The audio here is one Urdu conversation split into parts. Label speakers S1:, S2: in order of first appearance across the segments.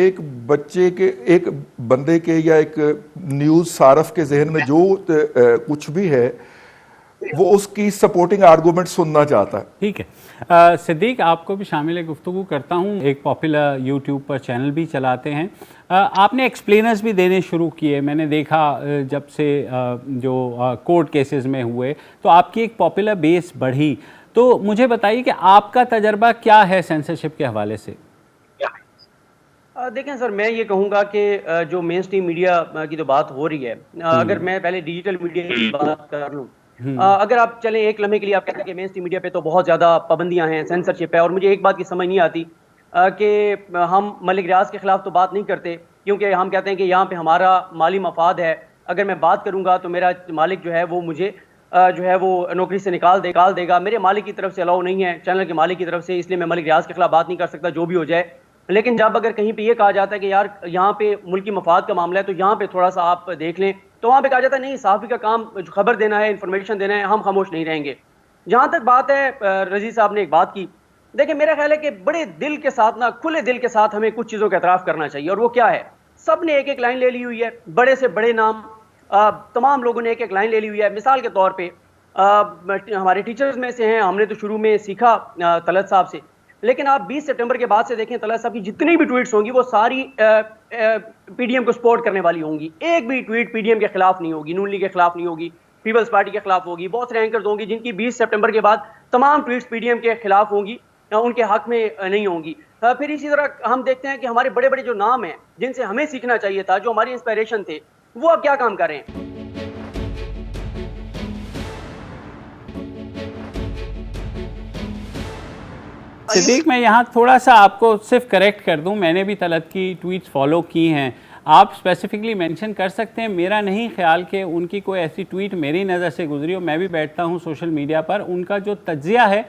S1: ایک بچے کے ایک بندے کے یا ایک نیوز صارف کے ذہن میں جو کچھ بھی ہے وہ اس کی سپورٹنگ آرگومنٹ سننا چاہتا ہے.
S2: ٹھیک ہے صدیق، آپ کو بھی شامل گفتگو کرتا ہوں. ایک پاپولر یوٹیوب پر چینل بھی چلاتے ہیں، آپ نے ایکسپلینرز بھی دینے شروع کیے. میں نے دیکھا جب سے جو کورٹ کیسز میں ہوئے تو آپ کی ایک پاپولر بیس بڑھی. تو مجھے بتائیے کہ آپ کا تجربہ کیا ہے سینسرشپ کے حوالے سے؟
S3: دیکھیں سر، میں یہ کہوں گا کہ جو مین اسٹریم میڈیا کی تو بات ہو رہی ہے، اگر میں پہلے ڈیجیٹل میڈیا کی بات کر لوں، اگر آپ چلیں ایک لمحے کے لیے، آپ کہتے ہیں کہ مین اسٹریم میڈیا پہ تو بہت زیادہ پابندیاں ہیں، سینسرشپ ہے، اور مجھے ایک بات کی سمجھ نہیں آتی کہ ہم ملک ریاض کے خلاف تو بات نہیں کرتے، کیونکہ ہم کہتے ہیں کہ یہاں پہ ہمارا مالی مفاد ہے. اگر میں بات کروں گا تو میرا مالک جو ہے وہ مجھے جو ہے وہ نوکری سے نکال دے گا. میرے مالک کی طرف سے الاؤ نہیں ہے، چینل کے مالک کی طرف سے، اس لیے میں ملک ریاض کے خلاف بات نہیں کر سکتا جو بھی ہو جائے. لیکن جب اگر کہیں پہ یہ کہا جاتا ہے کہ یار یہاں پہ ملکی مفاد کا معاملہ ہے تو یہاں پہ تھوڑا سا آپ دیکھ لیں، تو وہاں پہ کہا جاتا ہے نہیں، صحافی کا کام خبر دینا ہے، انفارمیشن دینا ہے، ہم خاموش نہیں رہیں گے. جہاں تک بات ہے، رضی صاحب نے ایک بات کی، دیکھیں میرا خیال ہے کہ بڑے دل کے ساتھ نا، کھلے دل کے ساتھ ہمیں کچھ چیزوں کا اعتراف کرنا چاہیے. اور وہ کیا ہے؟ سب نے ایک ایک لائن لے لی ہوئی ہے، بڑے سے بڑے نام، تمام لوگوں نے ایک ایک لائن لے لی ہوئی ہے. مثال کے طور پہ ہمارے ٹیچرز میں سے ہیں، ہم نے تو شروع میں سیکھا طلعت صاحب سے، لیکن آپ 20 سپٹمبر کے بعد سے دیکھیں طلعت صاحب کی جتنی بھی ٹویٹس ہوں گی وہ ساری پی ڈی ایم کو سپورٹ کرنے والی ہوں گی. ایک بھی ٹویٹ پی ڈی ایم کے خلاف نہیں ہوگی، نون لیگ کے خلاف نہیں ہوگی، پیپلز پارٹی کے خلاف ہوگی. بہت سے اینکرز ہوں گی جن کی 20 سپٹمبر کے بعد تمام ٹویٹس پی ڈی ایم کے خلاف ہوں گی، ان کے حق میں نہیں ہوں گی. پھر اسی طرح ہم دیکھتے ہیں کہ ہمارے بڑے بڑے جو نام ہیں جن سے ہمیں سیکھنا چاہیے تھا، جو ہماری انسپائریشن تھے، وہ اب کیا کام کر رہے ہیں.
S2: صدیق، میں یہاں تھوڑا سا آپ کو صرف کریکٹ کر دوں، میں نے بھی طلعت کی ٹویٹس فالو کی ہیں. آپ اسپیسیفکلی مینشن کر سکتے ہیں، میرا نہیں خیال کہ ان کی کوئی ایسی ٹویٹ میری نظر سے گزری ہو. میں بھی بیٹھتا ہوں سوشل میڈیا پر، ان کا جو تجزیہ ہے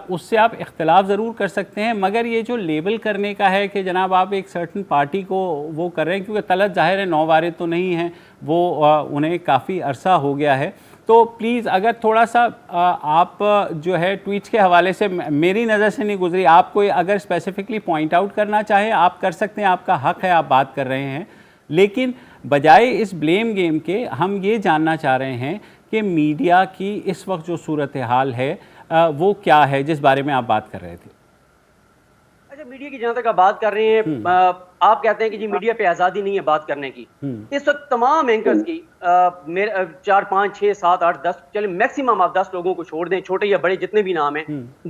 S2: اس سے آپ اختلاف ضرور کر سکتے ہیں، مگر یہ جو لیبل کرنے کا ہے کہ جناب آپ ایک سرٹن پارٹی کو وہ کر رہے ہیں، کیونکہ طلعت ظاہر ہے نووارد تو نہیں ہیں، وہ انہیں کافی عرصہ ہو گیا ہے. تو پلیز اگر تھوڑا سا آپ جو ہے ٹویٹس کے حوالے سے میری نظر سے نہیں گزری، آپ کوئی اگر اسپیسیفکلی پوائنٹ آؤٹ کرنا چاہیں آپ کر سکتے ہیں، آپ کا حق ہے، آپ بات کر رہے ہیں. لیکن بجائے اس بلیم گیم کے ہم یہ جاننا چاہ رہے ہیں کہ میڈیا کی اس وقت جو صورتحال ہے وہ کیا ہے جس بارے میں آپ بات کر رہے تھے.
S3: اچھا، میڈیا کی جہاں تک آپ بات کر رہے ہیں، آپ کہتے ہیں کہ جی میڈیا پہ آزادی نہیں ہے بات کرنے کی. اس وقت تمام اینکرز کی 4 5 6 7 8 10 چلے میکسیمم آپ 10 لوگوں کو چھوڑ دیں، چھوٹے یا بڑے جتنے بھی نام ہیں،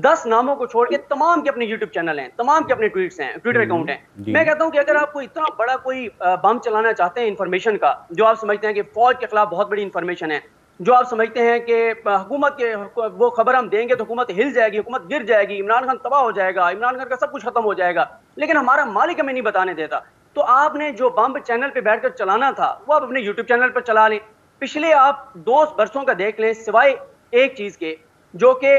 S3: 10 ناموں کو چھوڑ کے تمام کے اپنے یوٹیوب چینل ہیں، تمام کے اپنے ٹویٹس ہیں، ٹویٹر اکاؤنٹ ہیں. میں کہتا ہوں کہ اگر آپ کو اتنا بڑا کوئی بم چلانا چاہتے ہیں انفارمیشن کا، جو آپ سمجھتے ہیں کہ فوج کے خلاف بہت بڑی انفارمیشن ہے، جو آپ سمجھتے ہیں کہ حکومت کے وہ خبر ہم دیں گے تو حکومت ہل جائے گی، حکومت گر جائے گی، عمران خان تباہ ہو جائے گا، عمران خان کا سب کچھ ختم ہو جائے گا، لیکن ہمارا مالک ہمیں نہیں بتانے دیتا، تو آپ نے جو بمب چینل پہ بیٹھ کر چلانا تھا وہ آپ اپنے یوٹیوب چینل پر چلا لیں. پچھلے آپ 2 برسوں کا دیکھ لیں، سوائے ایک چیز کے جو کہ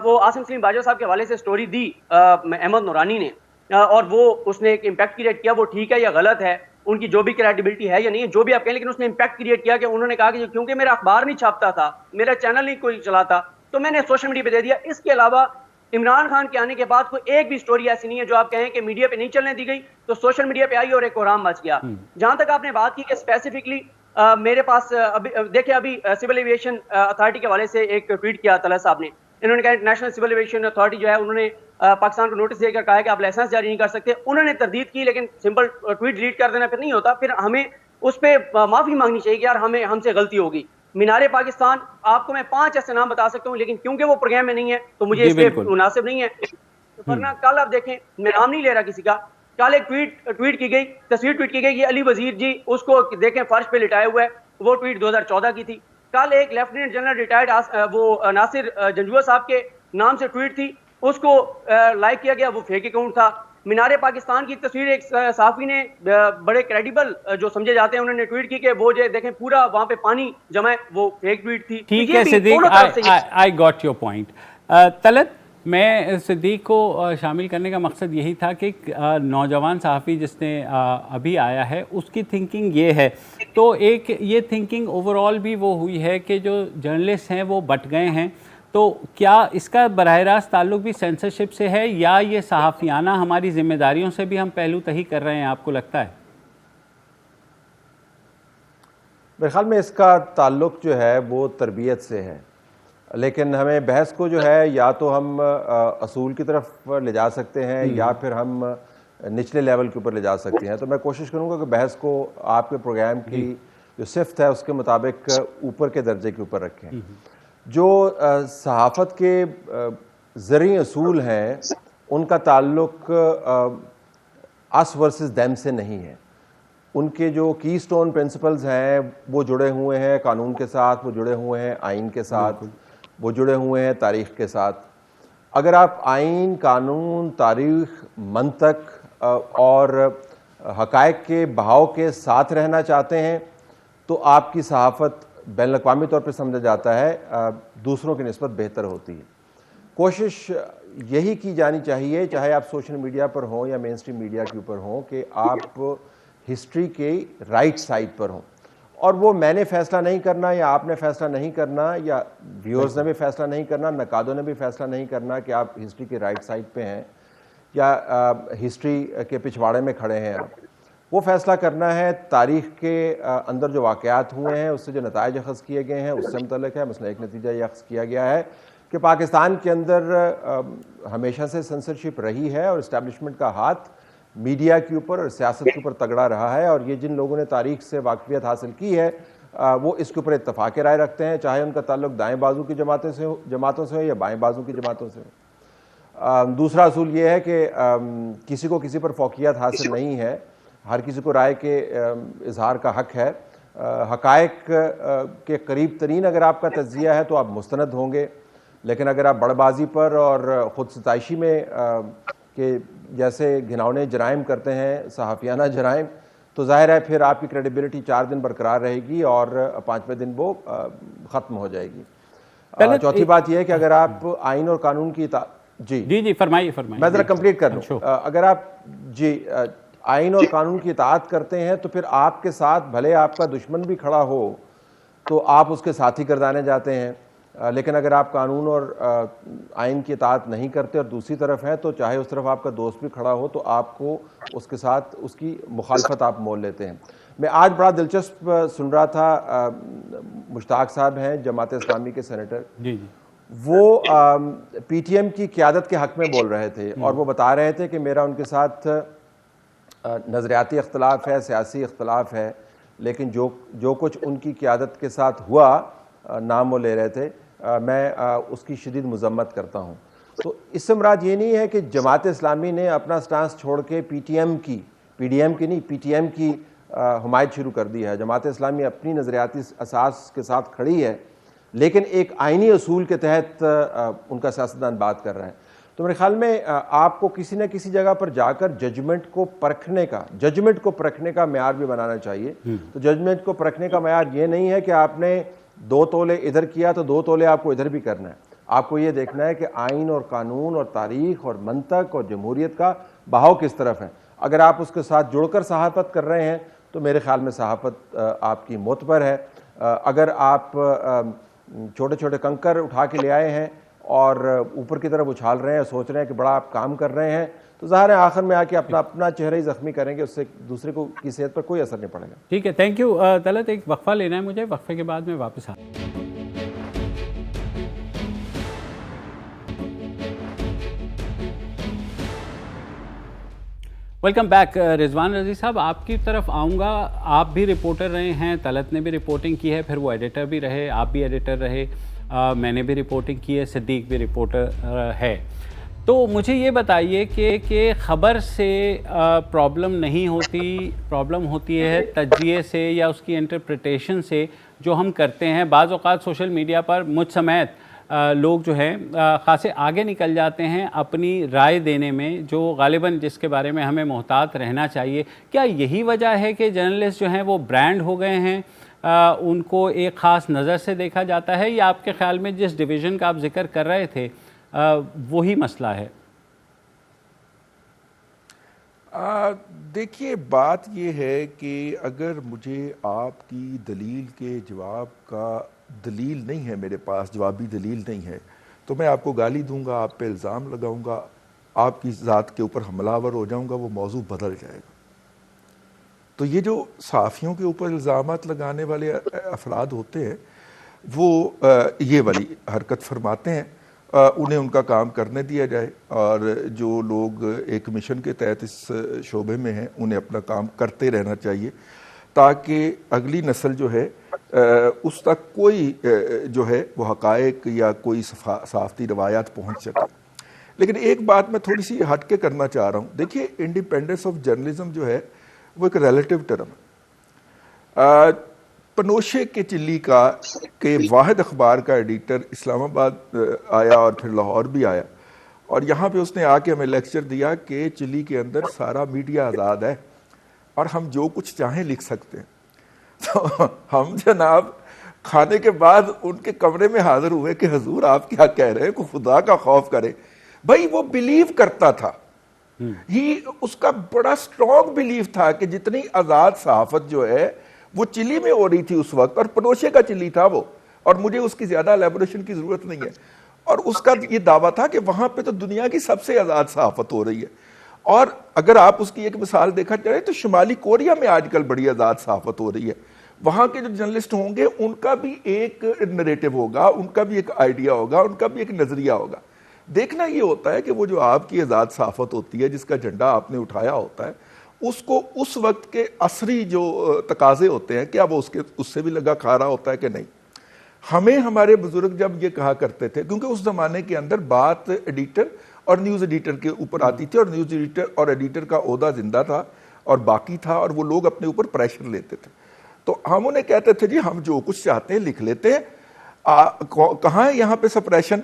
S3: وہ آصم سلیم باجوہ صاحب کے حوالے سے سٹوری دی احمد نورانی نے، اور وہ اس نے ایک امپیکٹ کریٹ کیا، وہ ٹھیک ہے یا غلط ہے، ان کی جو بھی کریڈیبلٹی ہے یا نہیں ہے، جو بھی آپ کہیں، لیکن اس نے امپیکٹ کریٹ کیا کہ انہوں نے کہا کہ کیونکہ میرا اخبار نہیں چھاپتا تھا، میرا چینل نہیں کوئی چلاتا، تو میں نے سوشل میڈیا پہ دے دیا. اس کے علاوہ عمران خان کے آنے کے بعد کوئی ایک بھی سٹوری ایسی نہیں ہے جو آپ کہیں کہ میڈیا پہ نہیں چلنے دی گئی تو سوشل میڈیا پہ آئی اور ایک کوہرام مچ گیا. جہاں تک آپ نے بات کی کہ اسپیسیفکلی میرے پاس دیکھیں ابھی سول ایویشن اتھارٹی کے حوالے سے ایک ٹویٹ کیا طلعت صاحب نے، انہوں نے کہا نیشنل سول ایویشن اتھارٹی جو ہے انہوں نے پاکستان کو نوٹس دے کر کہا ہے کہ آپ لائسنس جاری نہیں کر سکتے. انہوں نے تردید کی، لیکن سمپل ٹویٹ ڈیلیٹ کر دینا پھر نہیں ہوتا، پھر ہمیں اس پہ معافی مانگنی چاہیے کہ یار ہم سے غلطی ہوگی. مینار پاکستان، آپ کو میں 5 ایسے نام بتا سکتا ہوں، لیکن کیونکہ وہ پروگرام میں نہیں ہے تو مجھے اس کے مناسب نہیں ہے. ورنہ کل آپ دیکھیں، میں نام نہیں لے رہا کسی کا، کل ایک ٹویٹ کی گئی، تصویر ٹویٹ کی گئی کہ علی وزیر جی، اس کو دیکھیں فرش پہ لٹائے ہوئے، وہ ٹویٹ 2014 کی تھی. کل ایک لیفٹیننٹ جنرل ریٹائرڈ وہ ناصر جنجوعہ صاحب کے نام سے ٹویٹ تھی، اس کو لائک کیا گیا، وہ فیک اکاؤنٹ تھا. مینار پاکستان کی تصویر ایک صحافی نے بڑے کریڈیبل جو سمجھے جاتے ہیں انہوں نے ٹویٹ کی کہ وہ جو دیکھیں پورا وہاں پہ پانی جمع ہے، وہ فیک ٹویٹ تھی.
S2: ٹھیک ہے Siddique, I got your point. Talat, میں صدیق کو شامل کرنے کا مقصد یہی تھا کہ نوجوان صحافی جس نے ابھی آیا ہے اس کی تھنکنگ یہ ہے، تو ایک یہ تھنکنگ اوور آل بھی وہ ہوئی ہے کہ جو جرنلسٹ ہیں وہ بٹ گئے ہیں. تو کیا اس کا براہ راست تعلق بھی سینسرشپ سے ہے یا یہ صحافیانہ ہماری ذمہ داریوں سے بھی ہم پہلو تہی کر رہے ہیں، آپ کو لگتا ہے؟
S4: میرے خیال میں اس کا تعلق جو ہے وہ تربیت سے ہے، لیکن ہمیں بحث کو جو ہے یا تو ہم اصول کی طرف لے جا سکتے ہیں یا پھر ہم نچلے لیول کے اوپر لے جا سکتے ہیں. تو میں کوشش کروں گا کہ بحث کو آپ کے پروگرام کی جو صفت ہے اس کے مطابق اوپر کے درجے کے اوپر رکھیں. جو صحافت کے زرعی اصول ہیں ان کا تعلق اس ورسز دیم سے نہیں ہے. ان کے جو کی سٹون پرنسپلز ہیں وہ جڑے ہوئے ہیں قانون کے ساتھ، وہ جڑے ہوئے ہیں آئین کے ساتھ، وہ جڑے ہوئے ہیں تاریخ کے ساتھ. اگر آپ آئین، قانون، تاریخ، منطق اور حقائق کے بہاؤ کے ساتھ رہنا چاہتے ہیں تو آپ کی صحافت بین الاقوامی طور پہ سمجھا جاتا ہے دوسروں کی نسبت بہتر ہوتی ہے. کوشش یہی کی جانی چاہیے، چاہے آپ سوشل میڈیا پر ہوں یا مین سٹریم میڈیا کے اوپر ہوں، کہ آپ ہسٹری کے رائٹ سائڈ پر ہوں. اور وہ میں نے فیصلہ نہیں کرنا یا آپ نے فیصلہ نہیں کرنا یا ویورز نے بھی فیصلہ نہیں کرنا، نقادوں نے بھی فیصلہ نہیں کرنا کہ آپ ہسٹری کے رائٹ سائڈ پہ ہیں یا ہسٹری کے پچھواڑے میں کھڑے ہیں. آپ وہ فیصلہ کرنا ہے تاریخ کے اندر جو واقعات ہوئے ہیں، اس سے جو نتائج اخذ کیے گئے ہیں اس سے متعلق ہے. مثلا ایک نتیجہ یہ اخذ کیا گیا ہے کہ پاکستان کے اندر ہمیشہ سے سنسرشپ رہی ہے اور اسٹیبلشمنٹ کا ہاتھ میڈیا کے اوپر اور سیاست کے اوپر تگڑا رہا ہے. اور یہ جن لوگوں نے تاریخ سے واقفیت حاصل کی ہے وہ اس کے اوپر اتفاق رائے رکھتے ہیں، چاہے ان کا تعلق دائیں بازو کی جماعتوں سے ہو یا بائیں بازو کی جماعتوں سے ہو. دوسرا اصول یہ ہے کہ کسی کو کسی پر فوقیت حاصل نہیں ہے، ہر کسی کو رائے کے اظہار کا حق ہے. حقائق کے قریب ترین اگر آپ کا تجزیہ ہے تو آپ مستند ہوں گے، لیکن اگر آپ بڑ بازی پر اور خود ستائشی میں کہ جیسے گھناؤنے جرائم کرتے ہیں، صحافیانہ جرائم، تو ظاہر ہے پھر آپ کی کریڈیبلٹی 4 دن برقرار رہے گی اور 5ویں دن وہ ختم ہو جائے گی. چوتھی بات یہ ہے کہ اگر آپ آئین اور قانون کی
S2: جی فرمائیے
S4: میں ذرا کمپلیٹ کر لوں. اگر آپ آئین اور قانون کی اطاعت کرتے ہیں تو پھر آپ کے ساتھ بھلے آپ کا دشمن بھی کھڑا ہو تو آپ اس کے ساتھی گردانے جاتے ہیں. لیکن اگر آپ قانون اور آئین کی اطاعت نہیں کرتے اور دوسری طرف ہیں تو چاہے اس طرف آپ کا دوست بھی کھڑا ہو تو آپ کو اس کے ساتھ اس کی مخالفت آپ مول لیتے ہیں. میں آج بڑا دلچسپ سن رہا تھا، مشتاق صاحب ہیں جماعت اسلامی کے سینیٹر، وہ پی ٹی ایم کی قیادت کے حق میں بول رہے تھے اور وہ بتا رہے تھے کہ میرا ان کے ساتھ نظریاتی اختلاف ہے، سیاسی اختلاف ہے، لیکن جو کچھ ان کی قیادت کے ساتھ ہوا، نام وہ لے رہے تھے، میں اس کی شدید مذمت کرتا ہوں. تو اس سے مراد یہ نہیں ہے کہ جماعت اسلامی نے اپنا سٹانس چھوڑ کے پی ڈی ایم کی حمایت شروع کر دی ہے. جماعت اسلامی اپنی نظریاتی اساس کے ساتھ کھڑی ہے، لیکن ایک آئینی اصول کے تحت ان کا سیاستدان بات کر رہا ہے. تو میرے خیال میں آپ کو کسی نہ کسی جگہ پر جا کر ججمنٹ کو پرکھنے کا معیار بھی بنانا چاہیے. تو ججمنٹ کو پرکھنے کا معیار یہ نہیں ہے کہ آپ نے 2 تولے ادھر کیا تو 2 تولے آپ کو ادھر بھی کرنا ہے. آپ کو یہ دیکھنا ہے کہ آئین اور قانون اور تاریخ اور منطق اور جمہوریت کا بہاؤ کس طرف ہے. اگر آپ اس کے ساتھ جڑ کر صحافت کر رہے ہیں تو میرے خیال میں صحافت آپ کی معتبر ہے. اگر آپ چھوٹے چھوٹے کنکر اٹھا کے لے آئے ہیں اور اوپر کی طرف اچھال رہے ہیں، سوچ رہے ہیں کہ بڑا آپ کام کر رہے ہیں، تو ظاہر ہے آخر میں آ کے اپنا چہرہ ہی زخمی کریں گے، اس سے دوسرے کو کی صحت پر کوئی اثر نہیں پڑے گا.
S2: ٹھیک ہے، تھینک یو. طلعت، ایک وقفہ لینا ہے مجھے، وقفے کے بعد میں واپس آ ویلکم بیک. رضوان رضی صاحب، آپ کی طرف آؤں گا. آپ بھی رپورٹر رہے ہیں، طلعت نے بھی رپورٹنگ کی ہے، پھر وہ ایڈیٹر بھی رہے، آپ بھی ایڈیٹر رہے، میں نے بھی رپورٹنگ کی ہے، صدیق بھی رپورٹر ہے. تو مجھے یہ بتائیے کہ خبر سے پرابلم نہیں ہوتی، پرابلم ہوتی ہے تجزیے سے یا اس کی انٹرپریٹیشن سے جو ہم کرتے ہیں. بعض اوقات سوشل میڈیا پر مجھ سمیت لوگ جو ہیں خاصے آگے نکل جاتے ہیں اپنی رائے دینے میں، جو غالباً جس کے بارے میں ہمیں محتاط رہنا چاہیے. کیا یہی وجہ ہے کہ جرنلسٹ جو ہیں وہ برانڈ ہو گئے ہیں، ان کو ایک خاص نظر سے دیکھا جاتا ہے، یا آپ کے خیال میں جس ڈویژن کا آپ ذکر کر رہے تھے وہی مسئلہ ہے؟
S1: دیکھیے، بات یہ ہے کہ اگر مجھے آپ کی دلیل کے جواب کا دلیل نہیں ہے میرے پاس، جوابی دلیل نہیں ہے، تو میں آپ کو گالی دوں گا، آپ پہ الزام لگاؤں گا، آپ کی ذات کے اوپر حملہ آور ہو جاؤں گا، وہ موضوع بدل جائے گا۔ تو یہ جو صحافیوں کے اوپر الزامات لگانے والے افراد ہوتے ہیں وہ یہ والی حرکت فرماتے ہیں، انہیں ان کا کام کرنے دیا جائے، اور جو لوگ ایک مشن کے تحت اس شعبے میں ہیں انہیں اپنا کام کرتے رہنا چاہیے، تاکہ اگلی نسل جو ہے اس تک کوئی جو ہے وہ حقائق یا کوئی صحافتی روایات پہنچ سکے۔ لیکن ایک بات میں تھوڑی سی ہٹ کے کرنا چاہ رہا ہوں، دیکھیے انڈیپینڈنس آف جرنلزم جو ہے وہ ایک ریلیٹیو ٹرم ہے۔ پنوشے کے چلی کے واحد اخبار کا ایڈیٹر اسلام آباد آیا اور پھر لاہور بھی آیا، اور یہاں پہ اس نے آ کے ہمیں لیکچر دیا کہ چلی کے اندر سارا میڈیا آزاد ہے اور ہم جو کچھ چاہیں لکھ سکتے ہیں۔ تو ہم جناب کھانے کے بعد ان کے کمرے میں حاضر ہوئے کہ حضور آپ کیا کہہ رہے ہیں، کو خدا کا خوف کرے۔ بھائی وہ بلیو کرتا تھا، اس کا بڑا اسٹرانگ بلیف تھا کہ جتنی آزاد صحافت جو ہے وہ چلی میں ہو رہی تھی اس وقت، اور پنوشے کا چلی تھا وہ، اور مجھے اس کی زیادہ الیبوریشن کی ضرورت نہیں ہے، اور اس کا یہ دعویٰ تھا کہ وہاں پہ تو دنیا کی سب سے آزاد صحافت ہو رہی ہے۔ اور اگر آپ اس کی ایک مثال دیکھا جائے تو شمالی کوریا میں آج کل بڑی آزاد صحافت ہو رہی ہے، وہاں کے جو جرنلسٹ ہوں گے ان کا بھی ایک نریٹو ہوگا، ان کا بھی ایک آئیڈیا ہوگا، ان کا بھی ایک نظریہ ہوگا۔ دیکھنا یہ ہوتا ہے کہ وہ جو آپ کی آزاد صحافت ہوتی ہے، جس کا جھنڈا آپ نے اٹھایا ہوتا ہے، اس کو اس وقت کے عصری جو تقاضے ہوتے ہیں کیا وہ اس سے بھی لگا کھا رہا ہوتا ہے کہ نہیں۔ ہمیں ہمارے بزرگ جب یہ کہا کرتے تھے، کیونکہ اس زمانے کے اندر بات ایڈیٹر اور نیوز ایڈیٹر کے اوپر آتی تھی، اور نیوز ایڈیٹر اور ایڈیٹر کا عہدہ زندہ تھا اور باقی تھا، اور وہ لوگ اپنے اوپر پریشر لیتے تھے، تو ہم انہیں کہتے تھے جی ہم جو کچھ چاہتے ہیں لکھ لیتے ہیں، کہاں ہے یہاں پہ سپریشن؟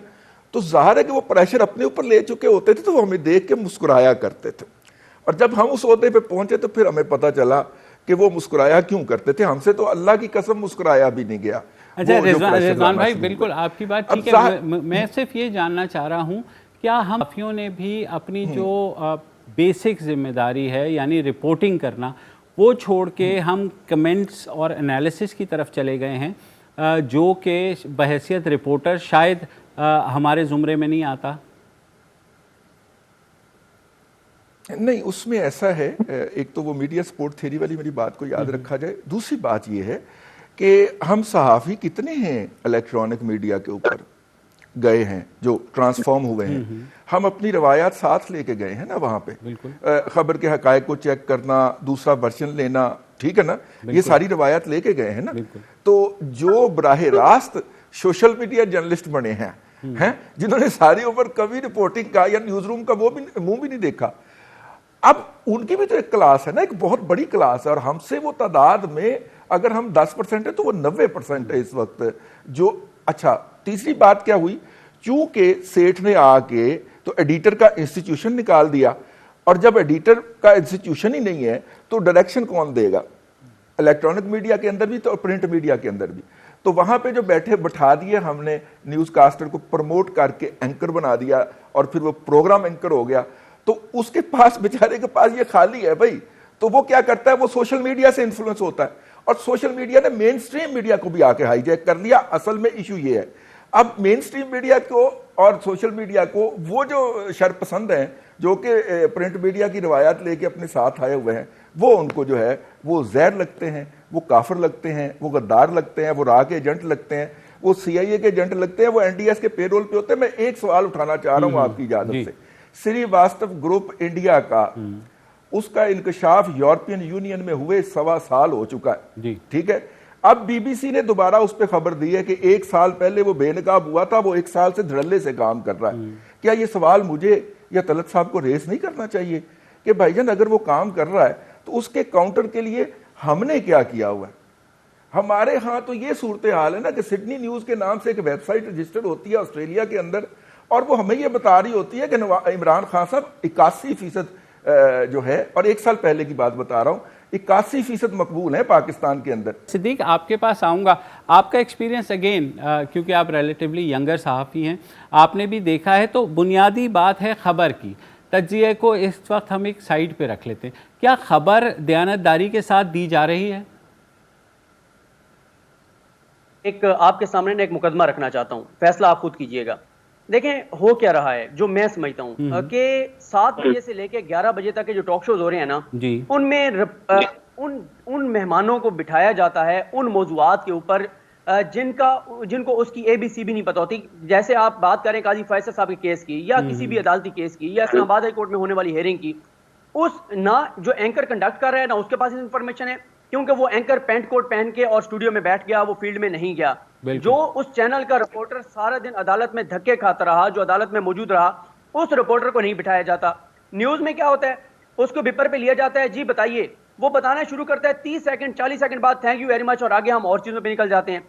S1: تو ظاہر ہے کہ وہ پریشر اپنے اوپر لے چکے ہوتے تھے، تو وہ ہمیں دیکھ کے مسکرایا کرتے تھے، اور جب ہم اس عہدے پہ پہنچے تو پھر ہمیں پتہ چلا کہ وہ مسکرایا کیوں کرتے تھے، ہم سے تو اللہ کی قسم مسکرایا بھی نہیں گیا۔
S2: اچھا رضوان بھائی، بالکل آپ کی بات ٹھیک ہے، میں صرف یہ جاننا چاہ رہا ہوں کیا ہم صحافیوں نے بھی اپنی جو بیسک ذمہ داری ہے یعنی رپورٹنگ کرنا وہ چھوڑ کے ہم کمنٹس اور انالیسس کی طرف چلے گئے ہیں، جو کہ بحیثیت رپورٹر شاید ہمارے زمرے میں نہیں آتا؟
S1: نہیں، اس میں ایسا ہے، ایک تو وہ میڈیا سپورٹ تھیوری والی میری بات کو یاد رکھا جائے، دوسری بات یہ ہے کہ ہم صحافی کتنے ہیں الیکٹرانک میڈیا کے اوپر گئے ہیں جو ٹرانسفارم ہوئے ہیں، ہم اپنی روایات ساتھ لے کے گئے ہیں نا وہاں پہ، خبر کے حقائق کو چیک کرنا، دوسرا ورژن لینا، ٹھیک ہے نا، یہ ساری روایات لے کے گئے ہیں نا۔ تو جو براہ راست سوشل میڈیا جرنلسٹ بنے ہیں جنہوں نے ساری عمر کبھی رپورٹنگ کا یا نیوز روم کا وہ بھی منہ بھی نہیں دیکھا، اب ان کی بھی تو ایک کلاس ہے نا، ایک بہت بڑی کلاس ہے، اور ہم سے وہ تعداد میں اگر ہم 10% ہے تو وہ 90% ہے اس وقت جو۔ اچھا، تیسری بات کیا ہوئی، چونکہ سیٹھ نے آ کے تو ایڈیٹر کا انسٹیٹیوشن نکال دیا، اور جب ایڈیٹر کا انسٹیٹیوشن ہی نہیں ہے تو ڈائریکشن کون دے گا؟ الیکٹرانک میڈیا کے اندر بھی تو پرنٹ میڈیا کے اندر بھی، تو وہاں پہ جو بٹھا دیے ہم نے نیوز کاسٹر کو پروموٹ کر کے اینکر بنا دیا، اور پھر وہ پروگرام اینکر ہو گیا، تو اس کے پاس بیچارے کے پاس یہ خالی ہے بھائی، تو وہ کیا کرتا ہے، وہ سوشل میڈیا سے انفلوئنس ہوتا ہے، اور سوشل میڈیا نے مین سٹریم میڈیا کو بھی آ کے ہائی جیک کر لیا۔ اصل میں ایشو یہ ہے، اب مین سٹریم میڈیا کو اور سوشل میڈیا کو وہ جو شر پسند ہیں جو کہ پرنٹ میڈیا کی روایات لے کے اپنے ساتھ آئے ہوئے ہیں، وہ ان کو جو ہے وہ زہر لگتے ہیں، وہ کافر لگتے ہیں، وہ غدار لگتے ہیں، وہ راہ کے ایجنٹ لگتے ہیں، وہ CIA کے ایجنٹ لگتے ہیں، وہ NDS کے پے رول پہ ہوتے ہیں۔ میں ایک سوال اٹھانا چاہ رہا ہوں آپ کی اجازت سے، سری واستو گروپ انڈیا کا، اس کا انکشاف یورپین یونین میں ہوئے 1.25 سال ہو چکا ہے، ٹھیک ہے، اب BBC نے دوبارہ اس پہ خبر دی ہے کہ 1 سال پہلے وہ بے نقاب ہوا تھا، وہ 1 سال سے دھڑلے سے کام کر رہا ہے۔ کیا یہ سوال مجھے یا طلعت صاحب کو ریز نہیں کرنا چاہیے کہ بھائی جان اگر وہ کام کر رہا ہے تو اس کے کاؤنٹر کے لیے ہم نے کیا کیا ہوا ہے؟ ہمارے ہاں تو یہ صورتحال ہے نا کہ سڈنی نیوز کے نام سے ایک ویب سائٹ رجسٹرڈ ہوتی ہے آسٹریلیا کے اندر، اور وہ ہمیں یہ بتا رہی ہوتی ہے کہ عمران خان صاحب 81% جو ہے، اور 1 سال پہلے کی بات بتا رہا ہوں، 81% مقبول ہیں پاکستان کے اندر۔
S2: صدیق، آپ کے پاس آؤں گا، آپ کا ایکسپیرینس اگین، کیونکہ آپ ریلیٹیولی ینگر صحافی ہیں، آپ نے بھی دیکھا ہے، تو بنیادی بات ہے خبر کی تجزیے کو اس وقت ہم ایک سائڈ پہ رکھ لیتے ہیں، کیا خبر دیانتداری کے ساتھ دی جا رہی ہے؟
S3: ایک آپ کے سامنے ایک مقدمہ رکھنا چاہتا ہوں, فیصلہ آپ خود کیجئے گا. دیکھیں ہو کیا رہا ہے, جو میں سمجھتا ہوں کہ 7 بجے سے لے کے 11 بجے تک کے جو ٹاک شوز ہو رہے ہیں نا, ان میں ان مہمانوں کو بٹھایا جاتا ہے ان موضوعات کے اوپر جن کو اس کی اے بی سی بھی نہیں پتہ ہوتی. جیسے آپ بات کریں قاضی فیصل صاحب کے کیس کی, یا کسی بھی عدالتی کیس کی, یا اسلام آباد ہائی کورٹ میں ہونے والی ہیئرنگ کی, نہ جو اینکر کنڈکٹ کر رہا ہے نہ اس کے پاس انفارمیشن ہے, کیونکہ وہ اینکر پینٹ کوٹ پہن کے اور اسٹوڈیو میں بیٹھ گیا, وہ فیلڈ میں نہیں گیا. جو اس چینل کا رپورٹر سارا دن عدالت میں دھکے کھاتا رہا, جو عدالت میں موجود رہا, اس رپورٹر کو نہیں بٹھایا جاتا. نیوز میں کیا ہوتا ہے, اس کو بپر پہ لیا جاتا ہے, جی بتائیے, وہ بتانا شروع کرتا ہے, 30 سیکنڈ 40 سیکنڈ بعد تھینک یو ویری مچ, اور آگے ہم اور چیزوں پہ نکل جاتے ہیں.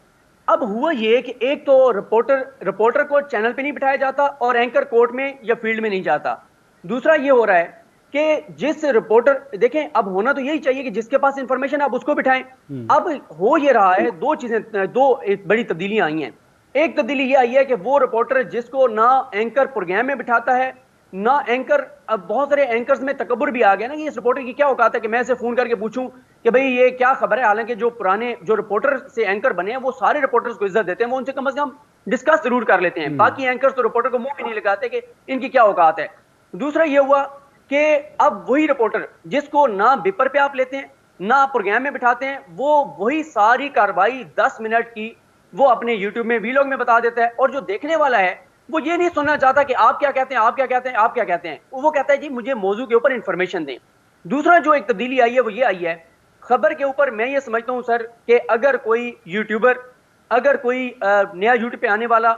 S3: اب ہوا یہ کہ ایک تو رپورٹر کو چینل پہ نہیں بٹھایا جاتا اور اینکر کورٹ میں یا فیلڈ میں نہیں جاتا. دوسرا یہ ہو رہا ہے کہ جس رپورٹر, دیکھیں اب ہونا تو یہی چاہیے کہ جس کے پاس انفارمیشن آپ اس کو بٹھائیں. اب ہو یہ رہا ہے, دو بڑی تبدیلیاں آئی ہیں. ایک تبدیلی یہ آئی ہے کہ وہ رپورٹر جس کو نہ اینکر پروگرام میں بٹھاتا ہے نہ اینکر, اب بہت سارے اینکرز میں تکبر بھی آ گیا نا, کہ اس رپورٹر کی کیا اوقات ہے کہ میں اسے فون کر کے پوچھوں کہ بھئی یہ کیا خبر ہے. حالانکہ جو رپورٹر سے اینکر بنے ہیں وہ سارے رپورٹرز کو عزت دیتے ہیں, وہ ان سے کم از کم ڈسکس ضرور کر لیتے ہیں. باقی اینکرز تو رپورٹر کو منہ بھی نہیں لگاتے کہ ان کی کیا اوقات ہے. دوسرا یہ ہوا کہ اب وہی رپورٹر جس کو نہ بپر پہ آپ لیتے ہیں نہ پروگرام میں بٹھاتے ہیں, وہ وہی ساری کاروائی 10 منٹ کی وہ اپنے یوٹیوب میں ویلاگ میں بتا دیتا ہے, اور جو دیکھنے والا ہے وہ یہ نہیں سننا چاہتا کہ آپ کیا کہتے ہیں, آپ کیا کہتے ہیں, آپ کیا کہتے ہیں. وہ کہتا ہے جی مجھے موضوع کے اوپر انفارمیشن دیں. دوسرا جو ایک تبدیلی آئی ہے وہ یہ آئی ہے خبر کے اوپر. میں یہ سمجھتا ہوں سر کہ اگر کوئی یوٹیوبر, اگر کوئی نیا یوٹیوب پہ آنے والا,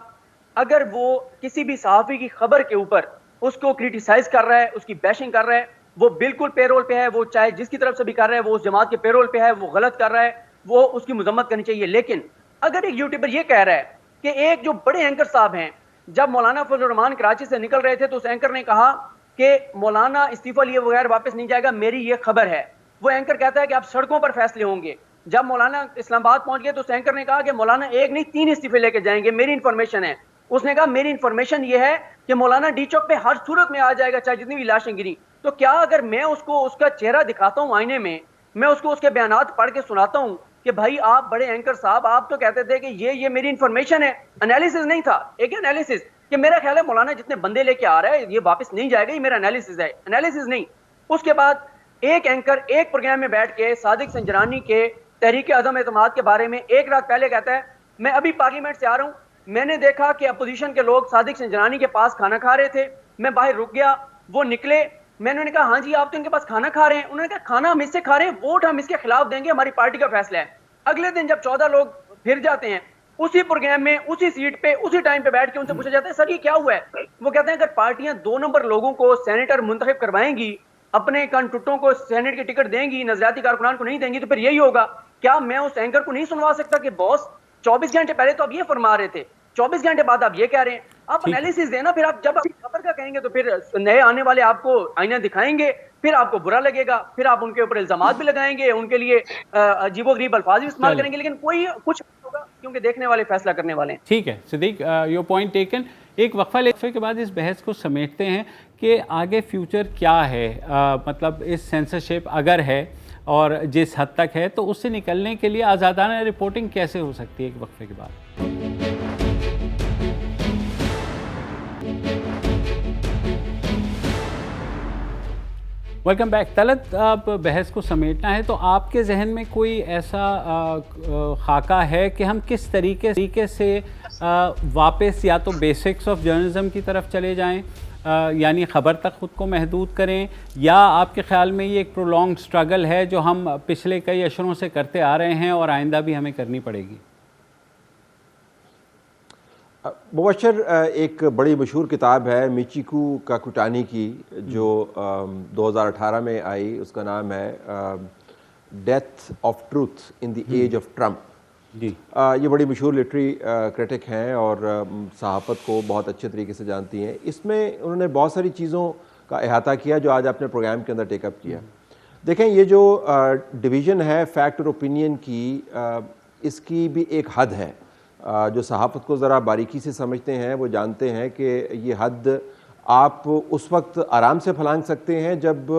S3: اگر وہ کسی بھی صحافی کی خبر کے اوپر اس کو کریٹیسائز کر رہا ہے, اس کی بیشنگ کر رہا ہے, وہ بالکل پے رول پہ ہے, وہ چاہے جس کی طرف سے بھی کر رہا ہے, وہ اس جماعت کے پے رول پہ ہے, وہ غلط کر رہا ہے, وہ اس کی مذمت کرنی چاہیے. لیکن اگر ایک یوٹیوبر یہ کہہ رہا ہے کہ ایک جو بڑے اینکر صاحب ہیں, جب مولانا فضل الرحمان کراچی سے نکل رہے تھے تو اس اینکر نے کہا کہ مولانا استعفیٰ لیے بغیر واپس نہیں جائے گا, میری یہ خبر ہے. وہ اینکر کہتا ہے کہ اب سڑکوں پر فیصلے ہوں گے. جب مولانا اسلام آباد پہنچ گئے تو اس اینکر نے کہا کہ مولانا ایک نہیں 3 استعفے لے کے جائیں گے, میری انفارمیشن ہے. اس نے کہا میری انفارمیشن یہ ہے کہ مولانا ڈی چوک پہ ہر صورت میں آ جائے گا, چاہے جتنی بھی لاشیں گری. تو کیا اگر میں اس کو اس کا چہرہ دکھاتا ہوں آئینے میں اس کو اس کے بیانات پڑھ کے سناتا ہوں کہ بھائی آپ بڑے اینکر صاحب, آپ تو کہتے تھے کہ یہ میری انفارمیشن ہے, انالیسز نہیں تھا, ایک انالیسز کہ میرا خیال ہے مولانا جتنے بندے لے کے آ رہا ہے یہ واپس نہیں جائے گا, یہ میرا انالیسز ہے, انالیسز نہیں. اس کے بعد ایک اینکر ایک پروگرام میں بیٹھ کے صادق سنجرانی کے تحریک عدم اعتماد کے بارے میں ایک رات پہلے کہتا ہے میں ابھی پارلیمنٹ سے آ رہا ہوں, میں نے دیکھا کہ اپوزیشن کے لوگ صادق سنجرانی کے پاس کھانا کھا رہے تھے, میں باہر رک گیا, وہ نکلے, میں نے کہا ہاں جی آپ تو ان کے پاس کھانا کھا رہے ہیں. انہوں نے کہا کھانا ہم اس سے کھا رہے ہیں, ووٹ ہم اس کے خلاف دیں گے, ہماری پارٹی کا فیصلہ ہے. اگلے دن جب 14 لوگ پھر جاتے ہیں اسی پروگرام میں اسی سیٹ پہ اسی ٹائم پہ بیٹھ کے ان سے پوچھا جاتا ہے سر یہ کیا ہوا ہے. وہ کہتے ہیں اگر پارٹیاں 2 نمبر لوگوں کو سینیٹر منتخب کروائیں گی, اپنے کنٹٹوں کو سینیٹ کی ٹکٹ دیں گی, نظریاتی کارکنان کو نہیں دیں گی, تو پھر یہی ہوگا. کیا میں اس اینکر کو نہیں سنوا سکتا کہ باس 24 گھنٹے پہلے تو آپ یہ فرما رہے تھے, 24 گھنٹے بعد آپ یہ کہہ رہے ہیں. آپ انالیسز دینا, پھر آپ جب آپ خبر کا کہیں گے تو پھر نئے آنے والے آپ کو آئینہ دکھائیں گے, پھر آپ کو برا لگے گا, پھر آپ ان کے اوپر الزامات بھی لگائیں گے, ان کے لیے عجیب و غریب الفاظ بھی استعمال کریں گے, لیکن کوئی کچھ نہیں ہوگا کیونکہ دیکھنے والے فیصلہ کرنے والے ہیں.
S2: ٹھیک ہے صدیق, یور پوائنٹ ٹیکن. ایک وقفہ کے بعد اس بحث کو سمیٹتے ہیں کہ آگے فیوچر کیا ہے, مطلب اس سینسرشپ اگر ہے اور جس حد تک ہے تو اس سے نکلنے کے لیے آزادانہ رپورٹنگ کیسے ہو سکتی ہے. ایک وقفے کے بعد. Welcome back. طلعت, آپ بحث کو سمیٹنا ہے تو آپ کے ذہن میں کوئی ایسا خاکہ ہے کہ ہم کس طریقے سے واپس یا تو بیسکس آف جرنلزم کی طرف چلے جائیں, یعنی خبر تک خود کو محدود کریں, یا آپ کے خیال میں یہ ایک پرولونگڈ اسٹرگل ہے جو ہم پچھلے کئی اشروں سے کرتے آ رہے ہیں اور آئندہ بھی ہمیں کرنی پڑے گی؟
S4: مبشر, ایک بڑی مشہور کتاب ہے میچیکو کاکوٹانی کی جو 2018 میں آئی, اس کا نام ہے death of truth in the age of Trump.
S2: جی,
S4: یہ بڑی مشہور لٹری کرٹک ہیں اور صحافت کو بہت اچھے طریقے سے جانتی ہیں. اس میں انہوں نے بہت ساری چیزوں کا احاطہ کیا جو آج اپنے پروگرام کے اندر ٹیک اپ کیا. دیکھیں, یہ جو ڈویژن ہے فیکٹ اور اوپینین کی, اس کی بھی ایک حد ہے. جو صحافت کو ذرا باریکی سے سمجھتے ہیں وہ جانتے ہیں کہ یہ حد آپ اس وقت آرام سے پھلانگ سکتے ہیں جب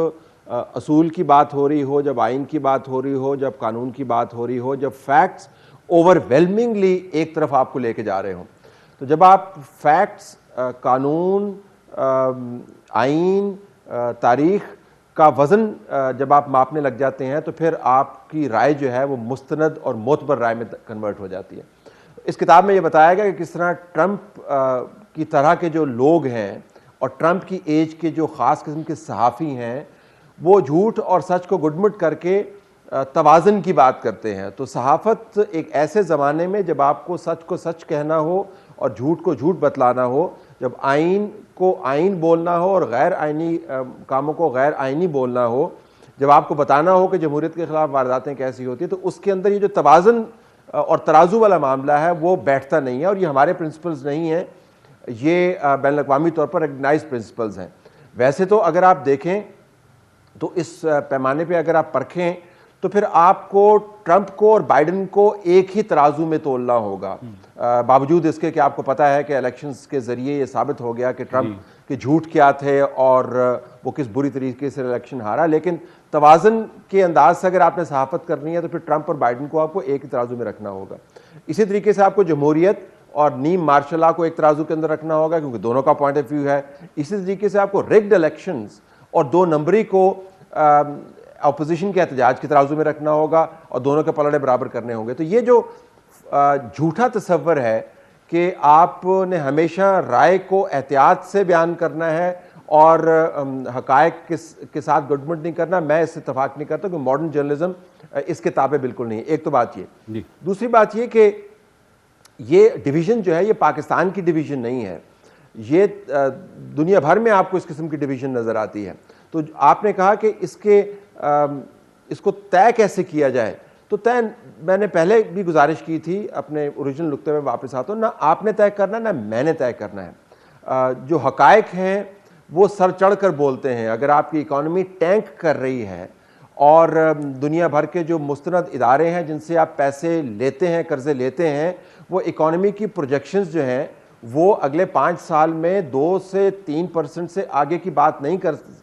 S4: اصول کی بات ہو رہی ہو, جب آئین کی بات ہو رہی ہو, جب قانون کی بات ہو رہی ہو, جب فیکٹس اوورویلمنگلی ایک طرف آپ کو لے کے جا رہے ہوں. تو جب آپ فیکٹس، قانون، آئین، تاریخ کا وزن جب آپ ماپنے لگ جاتے ہیں تو پھر آپ کی رائے جو ہے وہ مستند اور معتبر رائے میں کنورٹ ہو جاتی ہے. اس کتاب میں یہ بتایا گیا کہ کس طرح ٹرمپ کی طرح کے جو لوگ ہیں اور ٹرمپ کی ایج کے جو خاص قسم کے صحافی ہیں وہ جھوٹ اور سچ کو گڈمٹ کر کے توازن کی بات کرتے ہیں. تو صحافت ایک ایسے زمانے میں جب آپ کو سچ کہنا ہو اور جھوٹ کو جھوٹ بتلانا ہو، جب آئین کو آئین بولنا ہو اور غیر آئینی کاموں کو غیر آئینی بولنا ہو، جب آپ کو بتانا ہو کہ جمہوریت کے خلاف وارداتیں کیسی ہوتی ہیں، تو اس کے اندر یہ جو توازن اور ترازو والا معاملہ ہے وہ بیٹھتا نہیں ہے. اور یہ ہمارے پرنسپلز نہیں ہیں، یہ بین الاقوامی طور پر ریکگنائز پرنسپلز ہیں. ویسے تو اگر آپ دیکھیں تو اس پیمانے پہ اگر آپ پرکھیں تو پھر آپ کو ٹرمپ کو اور بائیڈن کو ایک ہی ترازو میں تولنا ہوگا، باوجود اس کے کہ آپ کو پتہ ہے کہ الیکشنز کے ذریعے یہ ثابت ہو گیا کہ ٹرمپ کے جھوٹ کیا تھے اور وہ کس بری طریقے سے الیکشن ہارا. لیکن توازن کے انداز سے اگر آپ نے صحافت کرنی ہے تو پھر ٹرمپ اور بائیڈن کو آپ کو ایک ہی ترازو میں رکھنا ہوگا. اسی طریقے سے آپ کو جمہوریت اور نیم مارشل لا کو ایک ترازو کے اندر رکھنا ہوگا کیونکہ دونوں کا پوائنٹ آف ویو ہے. اسی طریقے سے آپ کو ریگڈ الیکشنز اور 2 نمبری کو اپوزیشن کے احتجاج کے ترازو میں رکھنا ہوگا اور دونوں کے پلڑے برابر کرنے ہوں گے. تو یہ جو جھوٹا تصور ہے کہ آپ نے ہمیشہ رائے کو احتیاط سے بیان کرنا ہے اور حقائق کے ساتھ گڈمٹ نہیں کرنا، میں اس سے اتفاق نہیں کرتا کہ ماڈرن جرنلزم اس کے تابع بالکل نہیں. ایک تو بات یہ. دوسری بات یہ کہ یہ ڈویژن جو ہے یہ پاکستان کی ڈویژن نہیں ہے، یہ دنیا بھر میں آپ کو اس قسم کی ڈویژن نظر آتی ہے. تو آپ نے کہا کہ اس کو طے کیسے کیا جائے، تو طے میں نے پہلے بھی گزارش کی تھی، اپنے اوریجنل نقطے میں واپس آتا ہوں. نہ آپ نے طے کرنا نہ میں نے طے کرنا ہے. جو حقائق ہیں وہ سر چڑھ کر بولتے ہیں. اگر آپ کی اکانومی ٹینک کر رہی ہے اور دنیا بھر کے جو مستند ادارے ہیں جن سے آپ پیسے لیتے ہیں، قرضے لیتے ہیں، وہ اکانومی کی پروجیکشنز جو ہیں وہ اگلے 5 سال میں 2 سے 3% سے آگے کی بات نہیں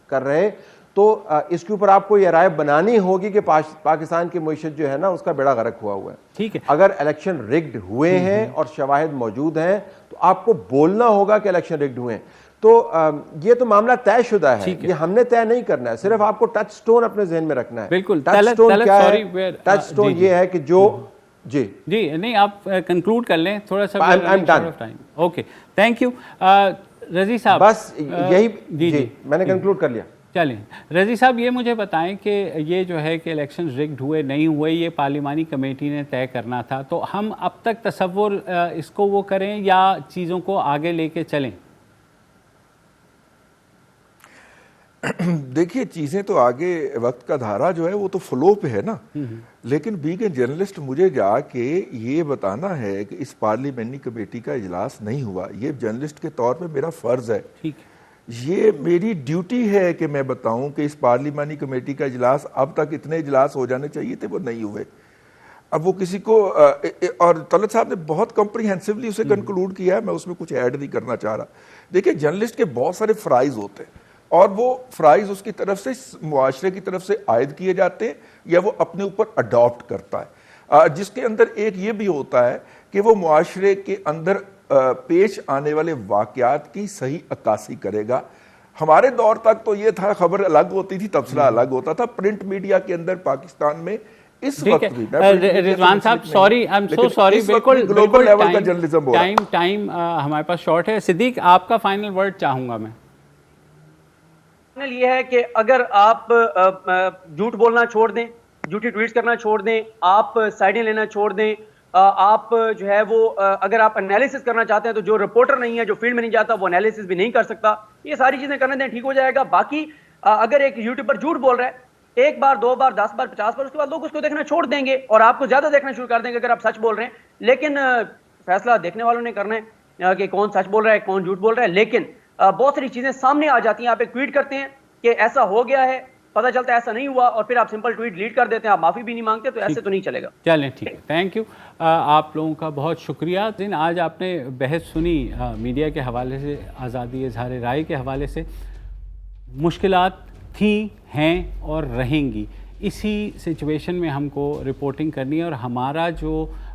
S4: کر رہے، تو اس کے اوپر آپ کو یہ رائے بنانی ہوگی کہ پاکستان کی معیشت جو ہے نا اس کا بیڑا غرق ہوا ہے.
S2: ٹھیک ہے.
S4: اگر الیکشن ریگڈ ہوئے ہیں اور شواہد موجود ہیں تو آپ کو بولنا ہوگا کہ الیکشن ریگڈ ہوئے ہیں. تو یہ تو معاملہ طے شدہ ہے، یہ ہم نے طے نہیں کرنا ہے، صرف آپ کو ٹچ سٹون اپنے ذہن میں رکھنا ہے.
S2: بالکل.
S4: ٹچ سٹون کیا ہے؟ ٹچ سٹون یہ ہے کہ جو جی
S2: نہیں آپ کنکلوڈ کر لیں تھوڑا سا. اوکے تھینک یو رضی صاحب.
S4: بس یہی جی میں نے کنکلوڈ کر لیا.
S2: چلیں رضی صاحب یہ مجھے بتائیں کہ یہ جو ہے کہ الیکشن ریگڈ ہوئے نہیں ہوئے یہ پارلیمانی کمیٹی نے طے کرنا تھا، تو ہم اب تک تصور اس کو وہ کریں یا چیزوں کو آگے لے کے چلیں؟
S1: دیکھیے چیزیں تو آگے وقت کا دھارا جو ہے وہ تو فلو پہ ہے نا، لیکن بینگ اے جرنلسٹ مجھے جا کے یہ بتانا ہے کہ اس پارلیمانی کمیٹی کا اجلاس نہیں ہوا، یہ جرنلسٹ کے طور پہ میرا فرض ہے. یہ میری ڈیوٹی ہے کہ میں بتاؤں کہ اس پارلیمانی کمیٹی کا اجلاس اب تک اتنے اجلاس ہو جانے چاہیے تھے وہ نہیں ہوئے. اب وہ کسی کو اور طلعت صاحب نے بہت کمپریہنسولی اسے کنکلوڈ کیا ہے، میں اس میں کچھ ایڈ نہیں کرنا چاہ رہا. دیکھیں جرنلسٹ کے بہت سارے فرائض ہوتے ہیں اور وہ فرائض اس کی طرف سے معاشرے کی طرف سے عائد کیے جاتے ہیں یا وہ اپنے اوپر اڈاپٹ کرتا ہے، جس کے اندر ایک یہ بھی ہوتا ہے کہ وہ معاشرے کے اندر پیش آنے والے واقعات کی صحیح عکاسی کرے گا. ہمارے دور تک تو یہ تھا خبر الگ ہوتی تھی، تبصرہ الگ ہوتا تھا. پرنٹ میڈیا کے اندر پاکستان میں اس وقت بھی
S2: رضوان صاحب sorry I am so sorry, بالکل گلوبل لیول کا جرنلزم ہو رہا ہے. ٹائم ہمارے پاس شارٹ ہے. صدیق آپ کا فائنل ورڈ چاہوں گا میں.
S3: یہ ہے کہ اگر آپ جھوٹ بولنا چھوڑ دیں، جھوٹی ٹویٹس کرنا چھوڑ دیں، آپ سائڈیں لینا چھوڑ دیں، آپ جو ہے وہ اگر آپ انالیسس کرنا چاہتے ہیں تو جو رپورٹر نہیں ہے، جو فیلڈ میں نہیں جاتا، وہ انالیسس بھی نہیں کر سکتا. یہ ساری چیزیں کرنے دیں، ٹھیک ہو جائے گا. باقی اگر ایک یوٹیوبر جھوٹ بول رہا ہے 1 بار 2 بار 10 بار 50 بار، اس کے بعد لوگ اس کو دیکھنا چھوڑ دیں گے اور آپ کو زیادہ دیکھنا شروع کر دیں گے اگر آپ سچ بول رہے ہیں. لیکن فیصلہ دیکھنے والوں نے کرنا ہے کہ کون سچ بول رہا ہے کون جھوٹ بول رہا ہے. لیکن بہت ساری چیزیں سامنے آ جاتی ہیں. آپ ایک ٹویٹ کرتے ہیں کہ ایسا ہو گیا ہے، پتہ چلتا ہے ایسا نہیں ہوا، اور پھر آپ سمپل ٹویٹ ڈیلیٹ کر دیتے ہیں، آپ معافی بھی نہیں مانگتے، تو ایسے تو نہیں چلے گا.
S2: چلیں ٹھیک ہے. تھینک یو آپ لوگوں کا بہت شکریہ. آج آپ نے بحث سنی میڈیا کے حوالے سے، آزادی اظہار رائے کے حوالے سے. مشکلات تھیں، ہیں اور رہیں گی. اسی سچویشن میں ہم کو رپورٹنگ کرنی ہے اور ہمارا جو